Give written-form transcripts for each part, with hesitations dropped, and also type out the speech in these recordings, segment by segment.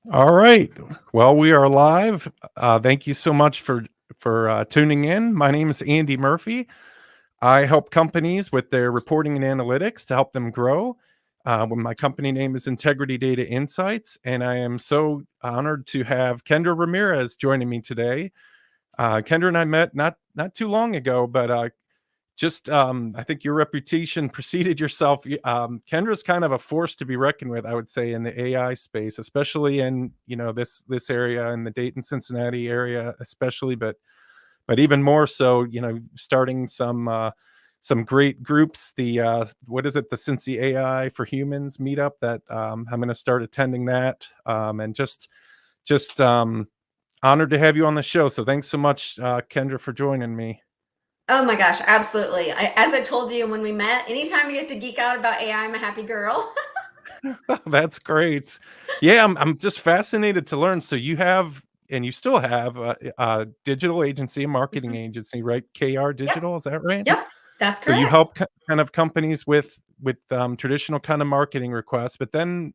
All right. Well, we are live. Thank you so much for tuning in. My name is Andy Murphy. I help companies with their reporting and analytics to help them grow. When my company name is Integrity Data Insights, and I am so honored to have Kendra Ramirez joining me today. Kendra and I met not too long ago, but I think your reputation preceded yourself. Kendra's kind of a force to be reckoned with, I would say, in the AI space, especially in this area in the Dayton, Cincinnati area, especially, but even more so, starting some great groups. The what is it? The Cincy AI for Humans meetup that I'm going to start attending that, and just honored to have you on the show. So thanks so much, Kendra, for joining me. Oh my gosh, absolutely. As I told you when we met, anytime you get to geek out about AI, I'm a happy girl. That's great. Yeah, I'm just fascinated to learn. So you have and you still have a digital agency, a marketing Mhm. agency, right? KR Yep, Digital, is that right? yep, that's So you correct. help kind of companies with traditional kind of marketing requests, but then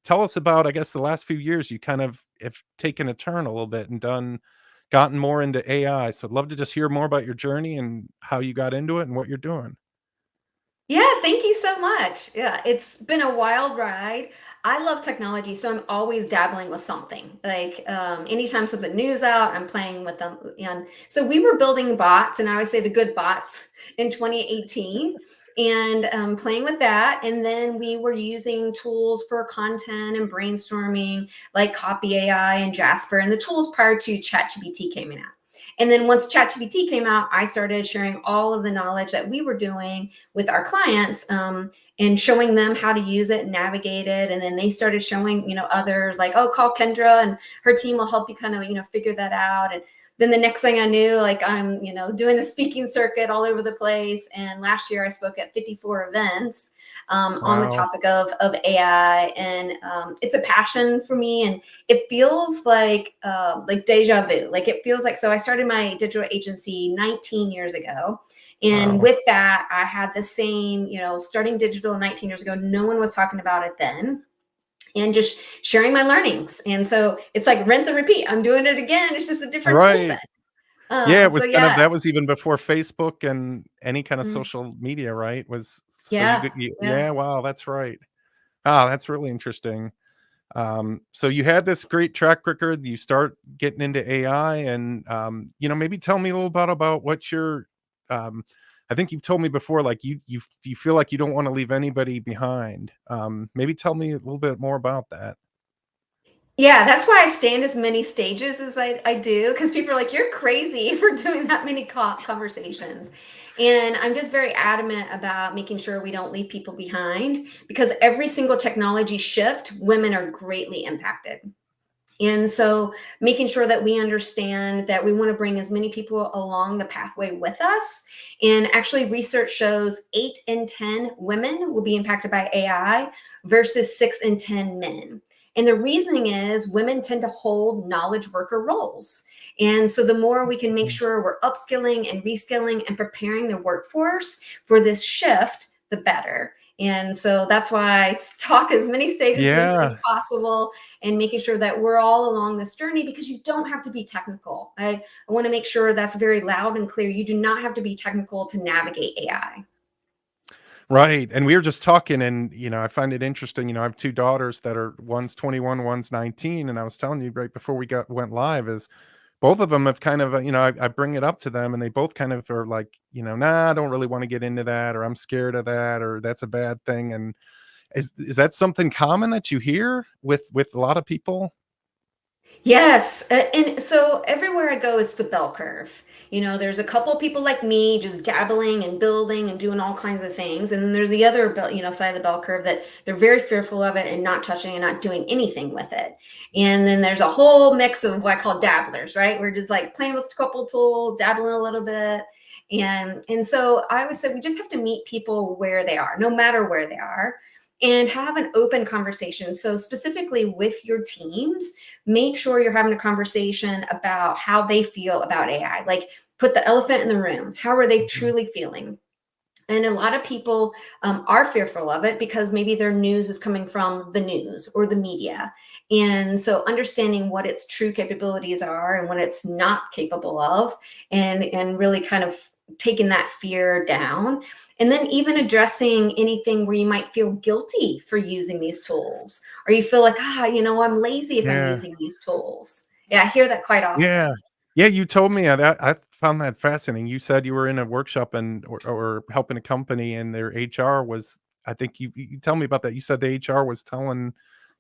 tell us about, I guess, the last few years you kind of have taken a turn a little bit and gotten more into AI. So I'd love to just hear more about your journey and how you got into it and what you're doing. Yeah, thank you so much. Yeah, it's been a wild ride. I love technology, so I'm always dabbling with something. Anytime something new's out, I'm playing with them. And so we were building bots, and I would say the good bots in 2018, and playing with that. And then we were using tools for content and brainstorming, like Copy AI and Jasper, and the tools prior to ChatGPT came out. And then once ChatGPT came out, I started sharing all of the knowledge that we were doing with our clients, and showing them how to use it and navigate it. And then they started showing, others like, oh, call Kendra and her team will help you kind of, figure that out. And then the next thing I knew, like I'm, doing the speaking circuit all over the place. And last year I spoke at 54 events on the Wow. topic of AI. And it's a passion for me. And it feels like deja vu. Like it feels like, so I started my digital agency 19 years ago. And Wow. with that, I had the same, starting digital 19 years ago. No one was talking about it then, and just sharing my learnings. And so it's like rinse and repeat. I'm doing it again. It's just a different tool Right. set. Yeah, it So was kind of yeah. that was even before Facebook and any kind of Mm, social media, right? Was so you yeah. get you Yeah. yeah, wow, that's right. Ah, that's really interesting. So you had this great track record, you start getting into AI and, maybe tell me a little bit about what your, um I think you've told me before, like, you feel like you don't wanna leave anybody behind. Maybe tell me a little bit more about that. Yeah, that's why I stand as many stages as I do, because people are like, "You're crazy for doing that many conversations." And I'm just very adamant about making sure we don't leave people behind, because every single technology shift, women are greatly impacted. And so making sure that we understand that we want to bring as many people along the pathway with us. And actually, research shows 8 in 10 women will be impacted by AI versus 6 in 10 men. And the reasoning is women tend to hold knowledge worker roles. And so the more we can make Mhm. sure we're upskilling and reskilling and preparing the workforce for this shift, the better. And so that's why I talk as many stages as Yeah. possible, and making sure that we're all along this journey, because you don't have to be technical. I want to make sure that's very loud and clear. You do not have to be technical to navigate AI. Right, and we were just talking and, I find it interesting, I have 2 daughters that are one's 21, one's 19, and I was telling you right before we went live is both of them have kind of, I bring it up to them and they both kind of are like, "Nah, I don't really wanna get into that," or "I'm scared of that," or "That's a bad thing," and is that something common that you hear with a lot of people? Yes, and so everywhere I go, it's the bell curve. There's a couple of people like me just dabbling and building and doing all kinds of things, and then there's the other side of the bell curve that they're very fearful of it and not touching and not doing anything with it. And then there's a whole mix of what I call dabblers, right? We're just like playing with a couple tools, dabbling a little bit, and so I would say we just have to meet people where they are, no matter where they are, and have an open conversation. So specifically with your teams, make sure you're having a conversation about how they feel about AI. Like, put the elephant in the room. How are they Mhm. truly feeling? And a lot of people are fearful of it because maybe their news is coming from the news or the media. And so understanding what its true capabilities are and what it's not capable of, and really kind of taking that fear down. And then even addressing anything where you might feel guilty for using these tools, or you feel like, I'm lazy if I'm Yeah. using these tools. Yeah, I hear that quite Yeah. often. Yeah, you told me that I found that fascinating. You said you were in a workshop and or helping a company and their HR was I think you tell me about that. You said the HR was telling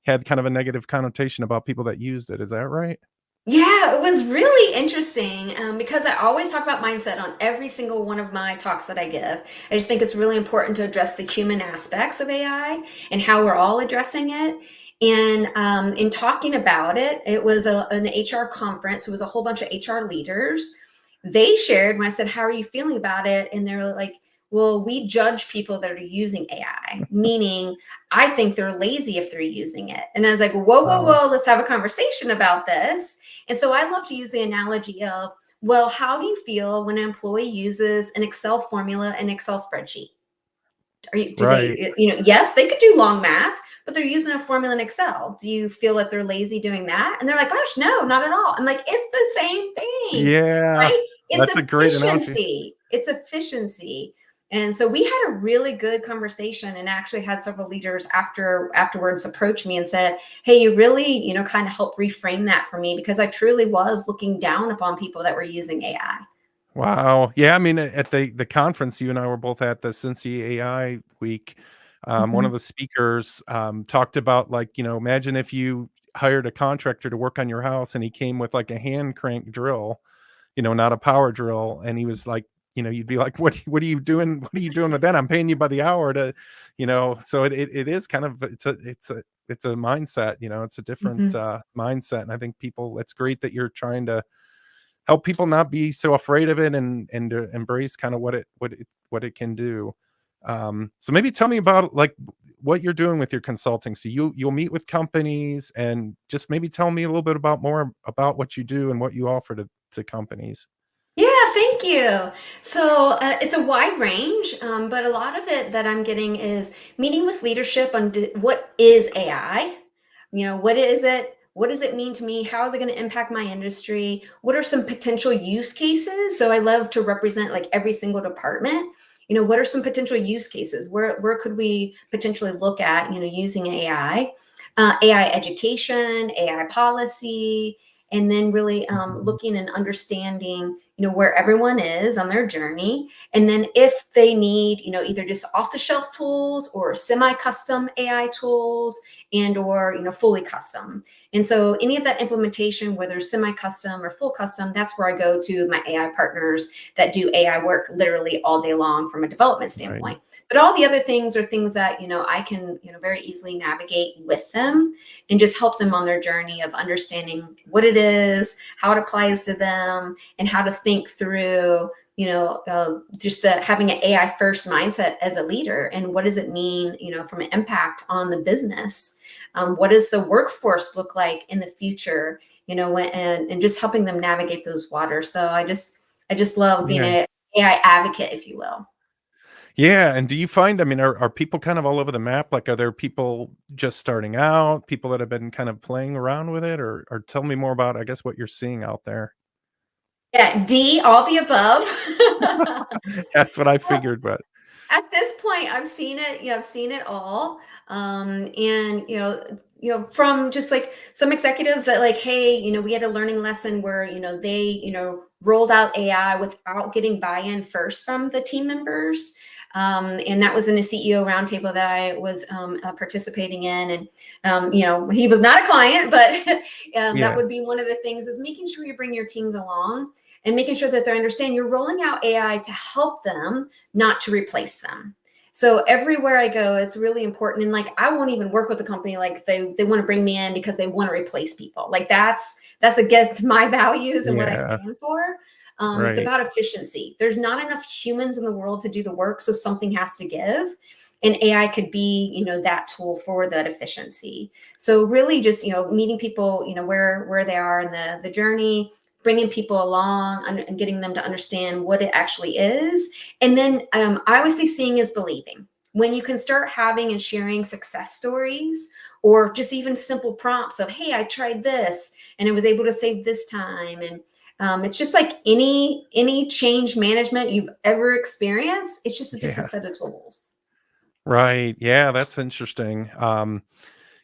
had kind of a negative connotation about people that used it. Is that right? Yeah, it was really interesting because I always talk about mindset on every single one of my talks that I give. I just think it's really important to address the human aspects of AI and how we're all addressing it. And in talking about it, it was an HR conference. It was a whole bunch of HR leaders. They shared when I said, "How are you feeling about it?" And they're like, "Well, we judge people that are using AI, meaning I think they're lazy if they're using it." And I was like, "Whoa, whoa, Wow. whoa, let's have a conversation about this." And so I love to use the analogy of, well, how do you feel when an employee uses an Excel formula and Excel spreadsheet? Do Right. they, yes, they could do long math, but they're using a formula in Excel. Do you feel that they're lazy doing that? And they're like, gosh, no, not at all. I'm like, it's the same thing, Yeah. right? It's That's a great analogy. efficiency. It's efficiency. And so we had a really good conversation, and actually had several leaders afterwards approach me and said, "Hey, you really, kind of helped reframe that for me because I truly was looking down upon people that were using AI." Wow. Yeah, I mean, at the conference you and I were both at, the Cincy AI week, one of Mhm. the speakers, talked about, like, imagine if you hired a contractor to work on your house and he came with, like, a hand crank drill, not a power drill, and he was like, you'd be like, What are you doing? What are you doing with that? I'm paying you by the hour to," so it is kind of it's a mindset, it's a different, Mhm. mindset, and I think people it's great that you're trying to help people not be so afraid of it and to embrace kind of what it can do. So maybe tell me about like what you're doing with your consulting. So you'll meet with companies and just maybe tell me a little bit about more about what you do and what you offer to companies. Yeah, thank you. So it's a wide range, but a lot of it that I'm getting is meeting with leadership on what is AI. What is it? What does it mean to me? How is it going to impact my industry? What are some potential use cases? So I love to represent like every single department. What are some potential use cases? Where could we potentially look at using AI, AI education, AI policy, and then really Mhm. looking and understanding where everyone is on their journey, and then if they need either just off the shelf tools or semi custom AI tools, and or fully custom. And so any of that implementation, whether semi custom or full custom, that's where I go to my AI partners that do AI work literally all day long from a development Right. standpoint. But all the other things are things that I can very easily navigate with them, and just help them on their journey of understanding what it is, how it applies to them, and how to think through just the having an AI first mindset as a leader, and what does it mean from an impact on the business. What does the workforce look like in the future, and just helping them navigate those waters. So I just love being Yeah. a AI advocate, if you will. Yeah, and do you find, I mean, are people kind of all over the map? Like, are there people just starting out, people that have been kind of playing around with it, or tell me more about, I guess, what you're seeing out there? Yeah, D, all the above. That's what I figured, but At this point, I've seen it. I've seen it all. And from just like some executives that like, hey, we had a learning lesson where they rolled out AI without getting buy-in first from the team members. And that was in a CEO roundtable that I was participating in, and he was not a client, but that yeah, would be one of the things is making sure you bring your teams along and making sure that they understand you're rolling out AI to help them, not to replace them. So everywhere I go, it's really important. And like, I won't even work with a company like they want to bring me in because they want to replace people. Like that's against my values and what I yeah, stand for. It's right. about efficiency. There's not enough humans in the world to do the work, so something has to give. And AI could be, that tool for that efficiency. So really, just meeting people, where they are in the journey, bringing people along and getting them to understand what it actually is. And then I always say seeing is believing. When you can start having and sharing success stories, or just even simple prompts of, hey, I tried this and I was able to save this time. And it's just like any change management you've ever experienced. It's just a different Yeah. set of tools. Right. Yeah, that's interesting.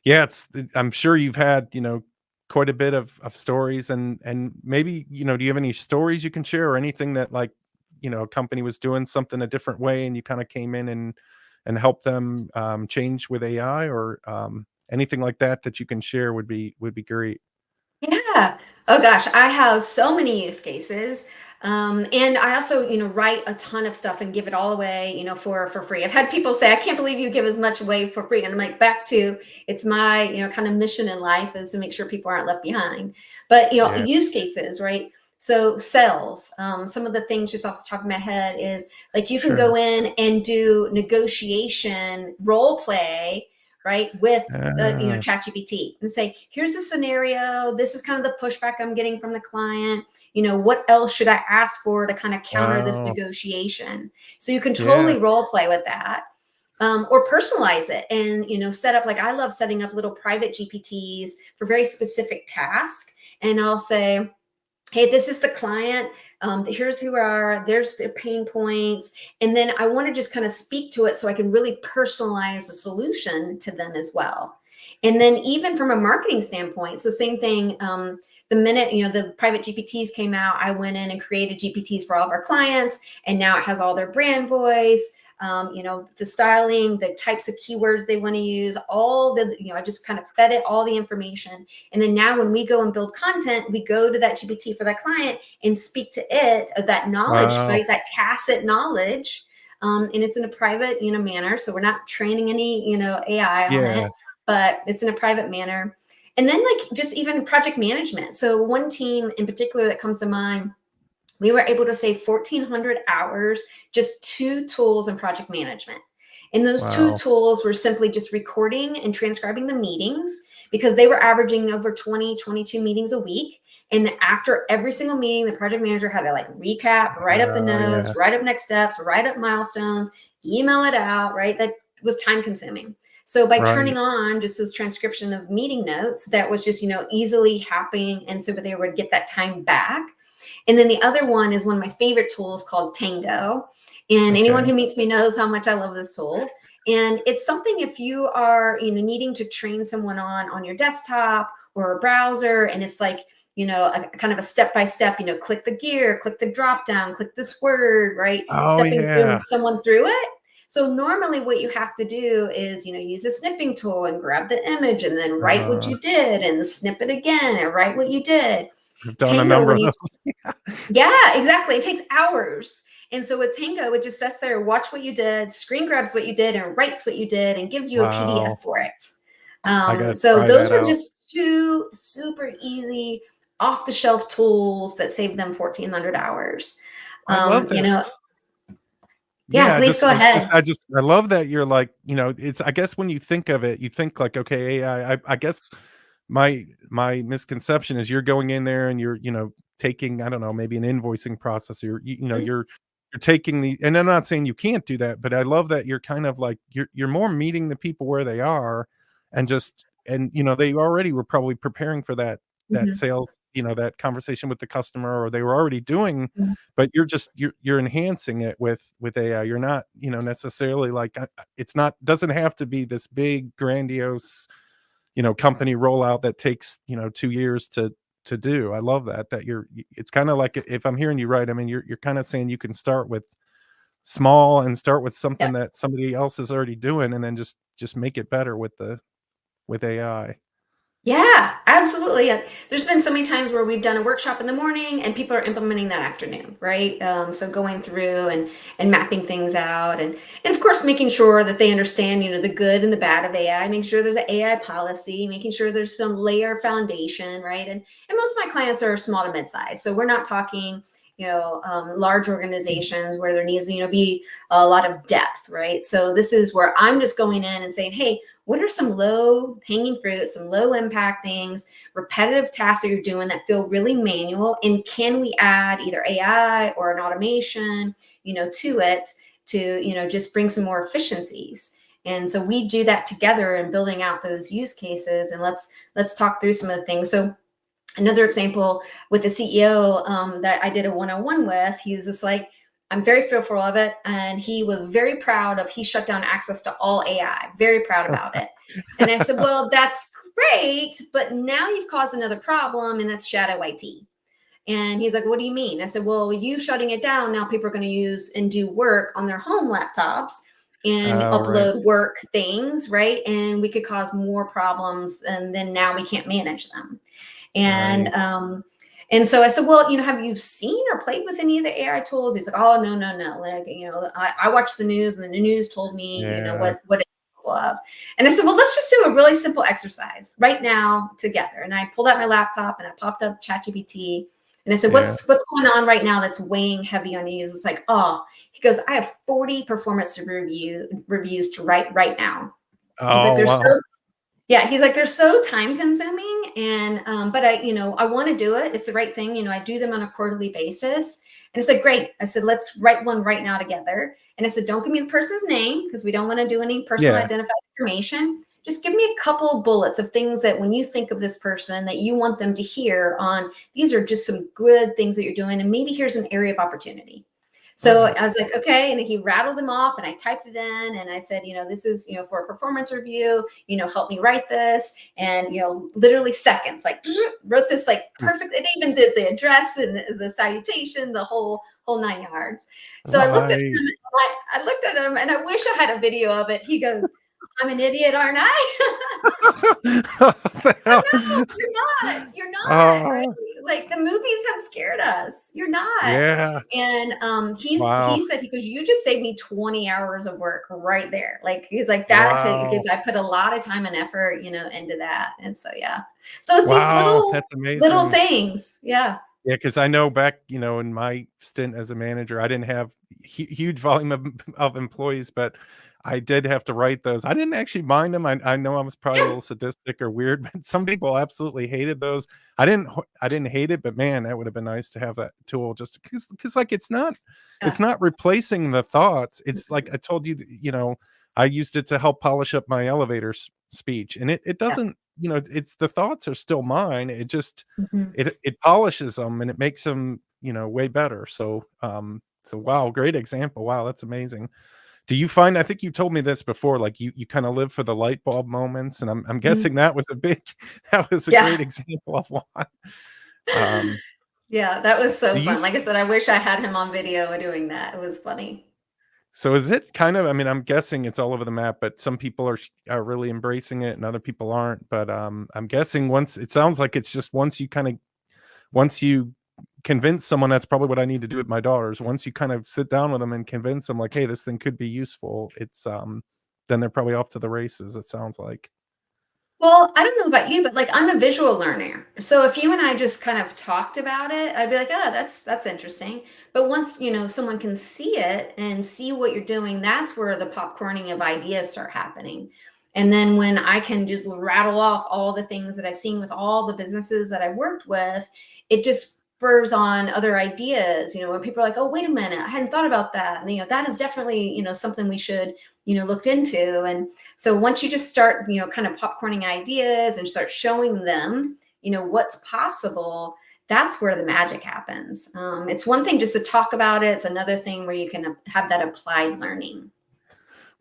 Yeah, I'm sure you've had, quite a bit of stories, and maybe, do you have any stories you can share, or anything that, like, a company was doing something a different way and you kind of came in and helped them change with AI, or anything like that that you can share would be great. Yeah. Oh gosh, I have so many use cases. And I also, write a ton of stuff and give it all away, for free. I've had people say, I can't believe you give as much away for free. And I'm like, back to it's my, kind of mission in life is to make sure people aren't left behind. But Yeah, use cases, right? So sales, some of the things just off the top of my head is like you can sure. go in and do negotiation role play, right, with Ah, ChatGPT and say, here's a scenario, this is kind of the pushback I'm getting from the client, what else should I ask for to kind of counter this wow. negotiation. So you can Yeah. totally role play with that. Or personalize it and set up, like I love setting up little private GPTs for very specific tasks. And I'll say, hey, this is the client. Here's who we are. There's the pain points. And then I want to just kind of speak to it so I can really personalize a solution to them as well. And then even from a marketing standpoint, so same thing. The minute the private GPTs came out, I went in and created GPTs for all of our clients, and now it has all their brand voice, the styling, the types of keywords they want to use, all the, I just kind of fed it all the information. And then now when we go and build content, we go to that GPT for that client and speak to it of that knowledge, Wow. right? That tacit knowledge. And it's in a private, manner. So we're not training any, AI on Yeah. it, but it's in a private manner. And then like just even project management. So one team in particular that comes to mind, we were able to save 1,400 hours, just two tools in project management. And those two Wow. tools were simply just recording and transcribing the meetings, because they were averaging over 20, 22 meetings a week. And after every single meeting, the project manager had to like recap, write up the Yeah. notes, write up next steps, write up milestones, email it out, right? That was time consuming. So by Right. turning on just this transcription of meeting notes, that was just, easily happening. And so they would get that time back. And then the other one is one of my favorite tools called Tango. And anyone Okay. who meets me knows how much I love this tool. And it's something, if you are, needing to train someone on your desktop or a browser, and it's like, a kind of a step-by-step, click the gear, click the drop down, click this word, right? Oh, Stepping through yeah. someone through it. So normally what you have to do is, use a snipping tool and grab the image and then write what Uh, you did and snip it again and write what you did. I've done a Tango, number when of you those. yeah, exactly. It takes hours. And so with Tango, it just sits there, watch what you did, screen grabs what you did, and writes what you did, and gives you a PDF Wow. for it. I gotta So try those that were out. just two super easy off the shelf tools that saved them 1,400 hours. I love You that. know, yeah, Yeah, please just go I just ahead. I just I love that you're like, it's, I guess when you think of it, you think like, okay, AI. I guess my misconception is you're going in there and you're, taking, I don't know, maybe an invoicing process. Mhm, You're taking the, and I'm not saying you can't do that, but I love that you're kind of like you're more meeting the people where they are, and just, and they already were probably preparing for that mhm, sales, that conversation with the customer, or they were already doing, mhm. but you're enhancing it with AI. You're not, necessarily like, it's not, doesn't have to be this big grandiose, company rollout that takes, 2 years to do. I love that it's kind of like, if I'm hearing you right, I mean, you're kind of saying you can start with small and start with something Yep. that somebody else is already doing, and then just make it better with AI. Yeah, absolutely. There's been so many times where we've done a workshop in the morning and people are implementing that afternoon, right? So going through and mapping things out, and of course making sure that they understand, the good and the bad of AI, making sure there's an AI policy, making sure there's some layer foundation, right? And most of my clients are small to mid-size, so we're not talking, large organizations where there needs to, be a lot of depth, right? So this is where I'm just going in and saying, hey, what are some low hanging fruit, some low impact things, repetitive tasks that you're doing that feel really manual, and can we add either AI or an automation, to it to, just bring some more efficiencies. And so we do that together in building out those use cases. And let's talk through some of the things. So another example with the CEO that I did a one-on-one with, he's just like, I'm very fearful of it. And he was very proud of, he shut down access to all AI, very proud about it. And I said, well, that's great, but now you've caused another problem, and that's shadow IT. And he's like, what do you mean? I said, well, you shutting it down, now people are going to use and do work on their home laptops and Oh, right. upload work things, right? And we could cause more problems, and then now we can't manage them. Right. And so I said, well, have you seen or played with any of the AI tools? He's like, oh, no, no, no. Like, I watched the news, and the news told me, Yeah. what it's capable of. And I said, well, let's just do a really simple exercise right now together. And I pulled out my laptop and I popped up ChatGPT. And I said, Yeah. what's going on right now that's weighing heavy on you? It's like, oh, he goes, I have 40 performance reviews to write right now. He's like, Oh, wow. yeah, he's like, they're so time consuming. And, but I want to do it. It's the right thing. I do them on a quarterly basis. And it's like, great. I said, let's write one right now together. And I said, don't give me the person's name, because we don't want to do any personal Yeah. identified information. Just give me a couple bullets of things that when you think of this person that you want them to hear on, these are just some good things that you're doing. And maybe here's an area of opportunity. So Right. I was like, okay. And he rattled them off, and I typed it in, and I said, this is, for a performance review, help me write this. And, literally seconds, like wrote this like perfect. It even did the address and the salutation, the whole 9 yards. So I looked at him, Right. I looked at him, and I wish I had a video of it. He goes, I'm an idiot, aren't I? What the I hell? know, you're not. You're not, right? Oh, Like, the movies have scared us. You're not. yeah. And Wow. he said, he goes, you just saved me 20 hours of work right there. Like, he's like, Wow. because I put a lot of time and effort, into that. And so yeah. So it's these Wow, little that's little amazing. things. Yeah. Yeah, because I know back, in my stint as a manager, I didn't have huge volume of employees, but I did have to write those. I didn't actually mind them. I know I was probably a Yeah. little sadistic or weird, but some people absolutely hated those. I didn't hate it, but man, that would have been nice to have that tool just because like it's Yeah. not replacing the thoughts. It's like I told you, I used it to help polish up my elevator speech, and it Yeah. doesn't, it's the thoughts are still mine. It just Mhm. it polishes them and it makes them, way better. So wow, great example. Wow, that's amazing. Do you find I think you told me this before, like you kind of live for the light bulb moments, and I'm Mhm. guessing that was a big that was a Yeah. great example of one. Um, Yeah. That was so do you fun. Like I said, I wish I had him on video doing that. It was funny. so is it kind of I mean, I'm guessing it's all over the map, but some people are really embracing it and other people aren't. But I'm guessing once it sounds like it's just once you convince someone that's probably what I need to do with my daughters. Once you kind of sit down with them and convince them like, "Hey, this thing could be useful," then they're probably off to the races, it sounds like. Well, I don't know about you, but like I'm a visual learner. So if you and I just kind of talked about it, I'd be like, oh, that's interesting. But once, someone can see it and see what you're doing, that's where the popcorning of ideas start happening. And then when I can just rattle off all the things that I've seen with all the businesses that I've worked with, it just spurs on other ideas, when people are like, oh, wait a minute, I hadn't thought about that. And that is definitely, something we should, look into. And so once you just start, kind of popcorning ideas and start showing them, what's possible, that's where the magic happens. It's one thing just to talk about it. It's another thing where you can have that applied learning.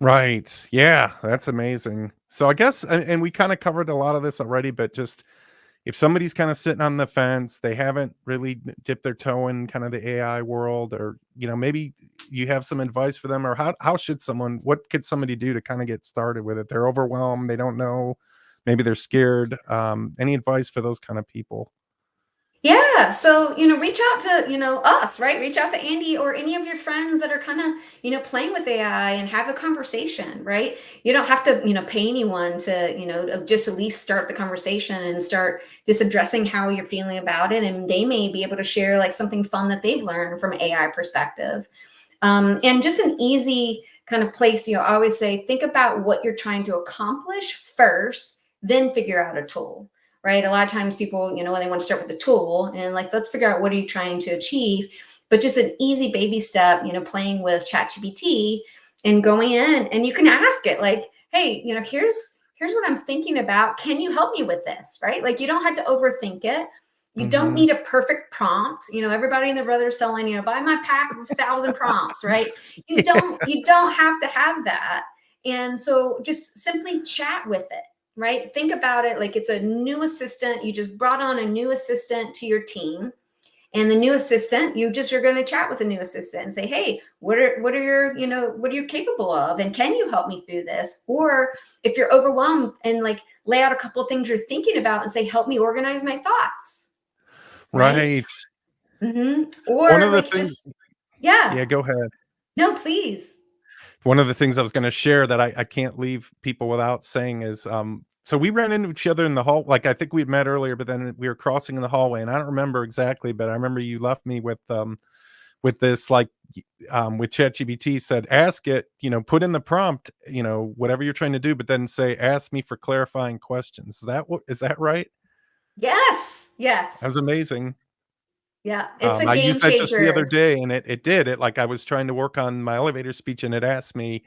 Right. Yeah, that's amazing. So I guess and we kinda covered a lot of this already, but just if somebody's kinda sitting on the fence, they haven't really dipped their toe in kind of the AI world or, maybe you have some advice for them or how should someone what could somebody do to kinda get started with it? They're overwhelmed, they don't know, maybe they're scared. Any advice for those kind of people? Yeah. So, reach out to, us, right? Reach out to Andy or any of your friends that are kind of, playing with AI and have a conversation, right? You don't have to, pay anyone to, just at least start the conversation and start just addressing how you're feeling about it. And they may be able to share like something fun that they've learned from AI perspective. And just an easy kind of place, I always say, think about what you're trying to accomplish first, then figure out a tool, right? A lot of times people, when they want to start with a tool and like, let's figure out what are you trying to achieve. But just an easy baby step, playing with ChatGPT and going in, and you can ask it like, hey, here's what I'm thinking about. Can you help me with this? Right? Like, you don't have to overthink it. You don't Mhm. need a perfect prompt. Everybody and their brother selling, buy my pack of 1,000 prompts, right? You Yeah. don't have to have that. And so just simply chat with it, right? Think about it like it's a new assistant. You just brought on a new assistant to your team. And the new assistant, you're going to chat with the new assistant and say, hey, what are your, what are you capable of? And can you help me through this? Or if you're overwhelmed, and like lay out a couple of things you're thinking about and say, help me organize my thoughts. Right. Right. One Or of the like, things, just, yeah, yeah, go ahead. no, please. One of the things I was gonna share that I can't leave people without saying is, so we ran into each other in the hall, like, I think we'd met earlier, but then we were crossing in the hallway, and I don't remember exactly, but I remember you left me with this, like, with ChatGPT, said, "Ask it, put in the prompt, whatever you're trying to do, but then say, 'Ask me for clarifying questions.'" Is that right? Yes. That was Yes. amazing. Yeah. It's a I game used that just the other changer. day, and it did it. Like, I was trying to work on my elevator speech, and it asked me,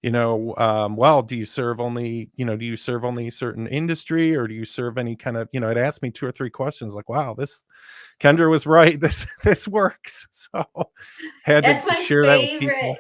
well, do you serve only a certain industry, or do you serve any kind of, it asked me 2 or 3 questions, like, wow, this Kendra was right. This works. So had to That's my share that with favorite. people.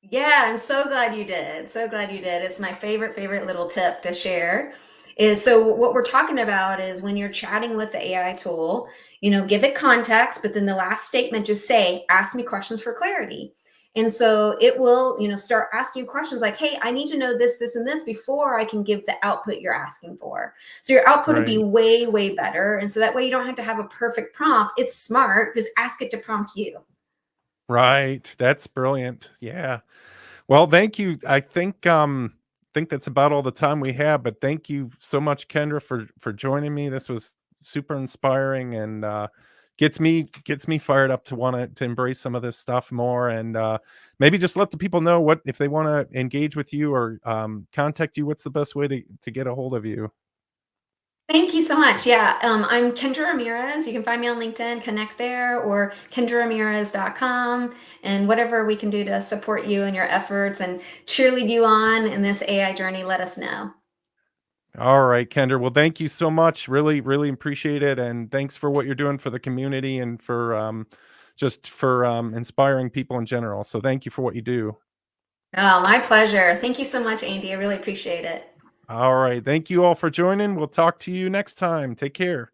Yeah, I'm so glad you did. So glad you did. It's my favorite little tip to share. Is so what we're talking about is when you're chatting with the AI tool, give it context, but then the last statement just say, ask me questions for clarity. And so it will, start asking you questions like, hey, I need to know this, this, and this before I can give the output you're asking for. So your output would be Right. way, way better. And so that way you don't have to have a perfect prompt. It's smart. Just ask it to prompt you. Right. That's brilliant. Yeah. Well, thank you. I think that's about all the time we have, but thank you so much, Kendra, for joining me. This was super inspiring, and gets me fired up to want to embrace some of this stuff more, and maybe just let the people know, what if they want to engage with you or contact you, what's the best way to get a hold of you? Thank you so much. Yeah, I'm Kendra Ramirez. You can find me on LinkedIn, connect there, or kendraramirez.com, and whatever we can do to support you in your efforts and cheerlead you on in this AI journey, let us know. All right, Kendra. Well, thank you so much. Really, really appreciate it. And thanks for what you're doing for the community, and for just for inspiring people in general. So thank you for what you do. Oh, my pleasure. Thank you so much, Andy. I really appreciate it. All right. Thank you all for joining. We'll talk to you next time. Take care.